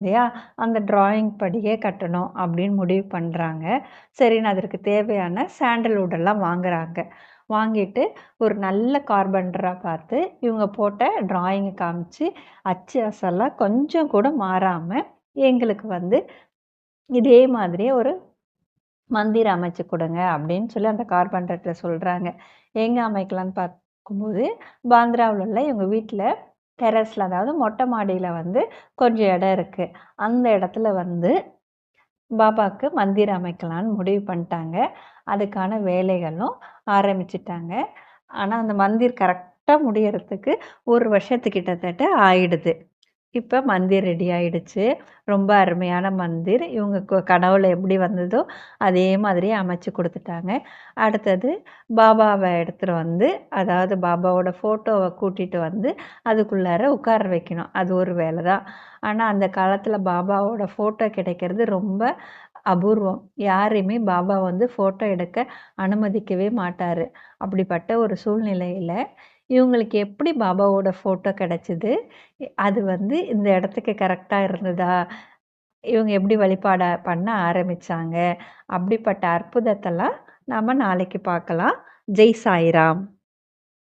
இல்லையா? அந்த டிராயிங் படியே கட்டணும் அப்படின்னு முடிவு பண்றாங்க. சரின்னு அதற்கு தேவையான சாண்டல்வுட் எல்லாம் வாங்குறாங்க. வாங்கிட்டு ஒரு நல்ல கார்பெண்டரா பார்த்து இவங்க போட்ட டிராயிங்க காமிச்சு, அச்சு அசலா கொஞ்சம் கூட மாறாம எங்களுக்கு வந்து இதே மாதிரியே ஒரு மந்திர் அமைச்சு குடுங்க அப்படின்னு சொல்லி அந்த கார்பெண்டர்ட்ட சொல்றாங்க. எங்க அமைக்கலான்னு பார்க்கும்போது, பாந்திராவுல உள்ள இவங்க வீட்ல டெர்ரஸ்ல அதாவது மொட்டை மாடியில வந்து கொஞ்சம் இடம் இருக்கு. அந்த இடத்துல வந்து பாபாக்கு மந்திர் அமைக்கலான்னு முடிவு பண்ணிட்டாங்க. அதுக்கான வேலைகளும் ஆரம்பிச்சுட்டாங்க. ஆனா, அந்த மந்திர் கரெக்ட்டா முடியறதுக்கு 1 வருஷத்துக்கு கிட்டத்தட்ட ஆயிடுது. இப்ப மந்திர் ரெடி ஆயிடுச்சு. ரொம்ப அருமையான மந்திர். இவங்க கனவுல எப்படி வந்ததோ, அதே மாதிரியே அமைச்சு குடுத்துட்டாங்க. அடுத்தது பாபாவ எடுத்துட்டு வந்து, அதாவது பாபாவோட ஃபோட்டோவ கூட்டிட்டு வந்து, அதுக்குள்ளார உட்கார வைக்கணும். அது ஒரு வேல தான். ஆனா, அந்த காலத்துல பாபாவோட ஃபோட்டோ கிடைக்கிறது ரொம்ப அபூர்வம். யாரையுமே பாபா வந்து ஃபோட்டோ எடுக்க அனுமதிக்கவே மாட்டாரு. அப்படிப்பட்ட ஒரு சூழ்நிலையில, இவங்களுக்கு எப்படி பாபாவோட ஃபோட்டோ கிடைச்சது? அது வந்து இந்த இடத்துக்கு கரெக்ட்டா இருந்ததா? இவங்க எப்படி வழிபாட பண்ண ஆரம்பிச்சாங்க? அப்படிப்பட்ட அற்புதத்தெல்லாம் நாம நாளைக்கு பார்க்கலாம். ஜெய் சாய்ராம்.